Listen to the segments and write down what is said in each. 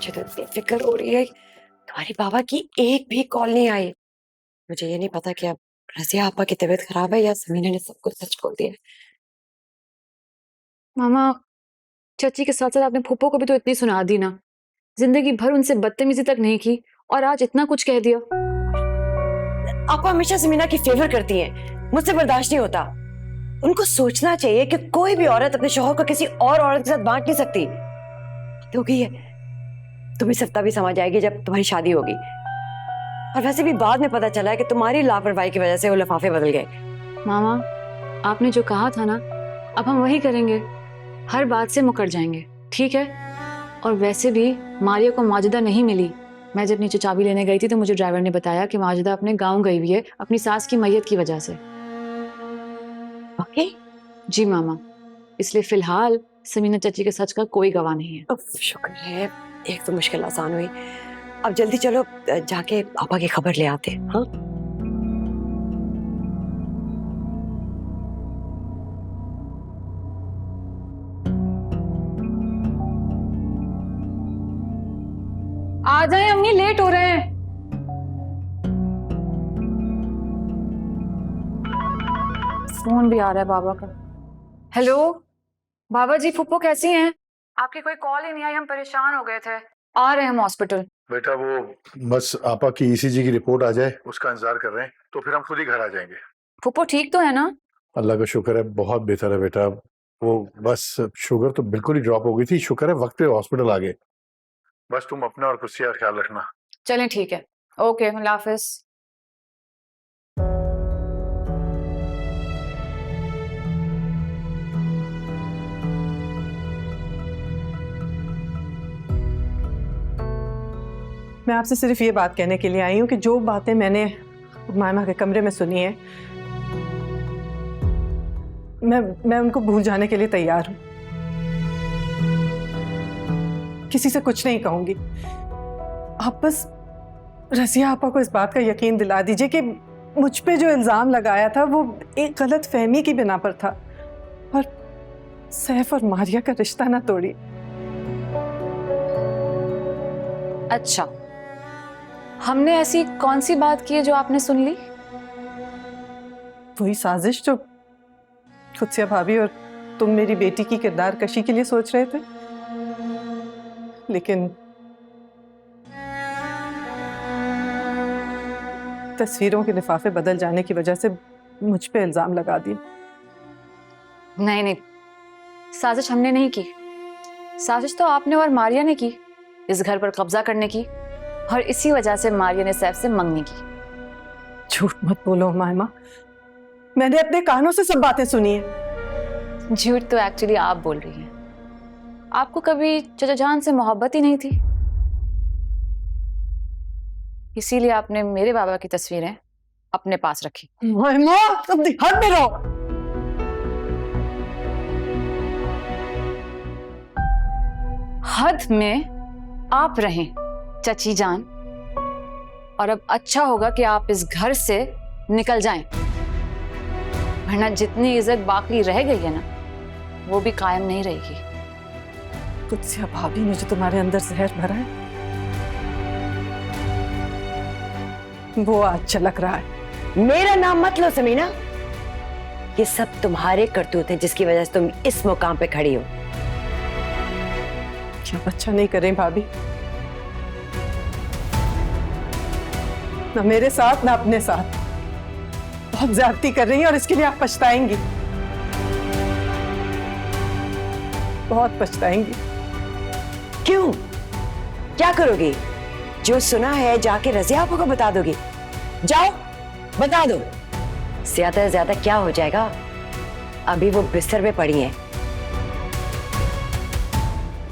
मुझे तो इतनी फिक्र हो रही है, तुम्हारे बाबा की एक भी कॉल नहीं आई। मुझे ये नहीं पता कि अब रज़िया आपा की तबीयत खराब है या समीना ने सब कुछ सच बोल दिया है। मामा, चाची के साथ साथ आपने फूफो को भी तो इतनी सुना दी ना। जिंदगी भर उनसे बदतमीजी तक नहीं की और आज इतना कुछ कह दिया। आपा हमेशा समीना की फेवर करती हैं, मुझसे बर्दाश्त नहीं होता। उनको सोचना चाहिए कि कोई भी औरत अपने शौहर को किसी और औरत के साथ बांट नहीं सकती। तो गई है, तुम्हें सत्ता भी समझ आएगी जब तुम्हारी शादी होगी। और वैसे भी बाद में पता चला है कि तुम्हारी लापरवाही की वजह से वो लिफाफे बदल गए। मामा, आपने जो कहा था ना, अब हम वही करेंगे। हर बात से मुकर जाएंगे, ठीक है? और वैसे भी मारिया को माजिदा नहीं मिली। मैं जब नीचे चाबी लेने गई थी तो मुझे ड्राइवर ने बताया कि माजिदा अपने गांव गई हुई है अपनी सास की मैयत की वजह से। ओके, जी मामा, इसलिए फिलहाल समीना चाची के सच का कोई गवाह नहीं है। शुक्र है, एक तो मुश्किल आसान हुई। अब जल्दी चलो, जाके पापा की खबर ले आते हैं। हाँ, आ जाए अम्मी, लेट हो रहे हैं। फोन भी आ रहा है बाबा का। हेलो बाबा जी, फुप्पो कैसी हैं? आपकी कोई कॉल ही नहीं आई, हम परेशान हो गए थे। आ रहे हैं हम हॉस्पिटल। बेटा वो बस आपा की ईसीजी की रिपोर्ट आ जाए, उसका इंतजार कर रहे हैं, तो फिर हम खुद ही घर आ जाएंगे। फुप्पो ठीक तो है ना? अल्लाह का शुक्र है, बहुत बेहतर है बेटा। वो बस शुगर तो बिल्कुल ही ड्रॉप हो गई थी, शुक्र है वक्त पे हॉस्पिटल आ गए। बस तुम अपना और कुर्सी का ख्याल रखना। चलें ठीक है, ओके, अल्लाह हाफिज। मैं आपसे सिर्फ ये बात कहने के लिए आई हूँ कि जो बातें मैंने मायमा के कमरे में सुनी है, मैं उनको भूल जाने के लिए तैयार हूँ। किसी से कुछ नहीं कहूंगी। आप बस रज़िया आपा को इस बात का यकीन दिला दीजिए कि मुझ पे जो इल्जाम लगाया था वो एक गलत फहमी की बिना पर था, और सैफ और मारिया का रिश्ता ना तोड़ी। अच्छा, हमने ऐसी कौन सी बात की है जो आपने सुन ली? वही साजिश जो खुदसिया भाभी और तुम मेरी बेटी की किरदार कशी के लिए सोच रहे थे, लेकिन तस्वीरों के लिफाफे बदल जाने की वजह से मुझ पे इल्जाम लगा दिए। नहीं नहीं, साजिश हमने नहीं की। साजिश तो आपने और मारिया ने की, इस घर पर कब्जा करने की, और इसी वजह से मारिया ने सैफ से मंगनी की। झूठ मत बोलो मायमा, मैंने अपने कानों से सब बातें सुनी है। झूठ तो एक्चुअली आप बोल रही हैं। आपको कभी चचा जान से मोहब्बत ही नहीं थी, इसीलिए आपने मेरे बाबा की तस्वीरें अपने पास रखी। मायमा, तुम हद में रहो। हद में आप रहें चची जान, और अब अच्छा होगा कि आप इस घर से निकल जाएं, वरना जितनी इज्जत बाकी रह गई है ना, वो भी कायम नहीं रहेगी। खुदसिया भाभी ने जो तुम्हारे अंदर जहर भरा है वो आज झलक रहा है। मेरा नाम मत लो समीना, ये सब तुम्हारे करतूत हैं जिसकी वजह से तुम इस मुकाम पे खड़ी हो। क्या अच्छा नहीं करें भाभी, ना मेरे साथ ना अपने साथ। बहुत ज्यादती कर रही हैं और इसके लिए आप पछताएंगी, बहुत पछताएंगी। क्यों, क्या करोगी? जो सुना है जाके रज़िया आपा को बता दोगी? जाओ बता दो, ज्यादा से ज्यादा क्या हो जाएगा? अभी वो बिस्तर पे पड़ी हैं,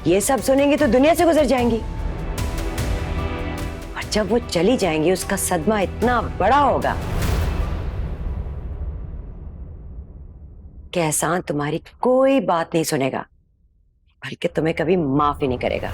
ये सब सुनेंगी तो दुनिया से गुजर जाएंगी, और जब वो चली जाएंगी उसका सदमा इतना बड़ा होगा कि एहसान तुम्हारी कोई बात नहीं सुनेगा, बल्कि तुम्हें कभी माफ ही नहीं करेगा।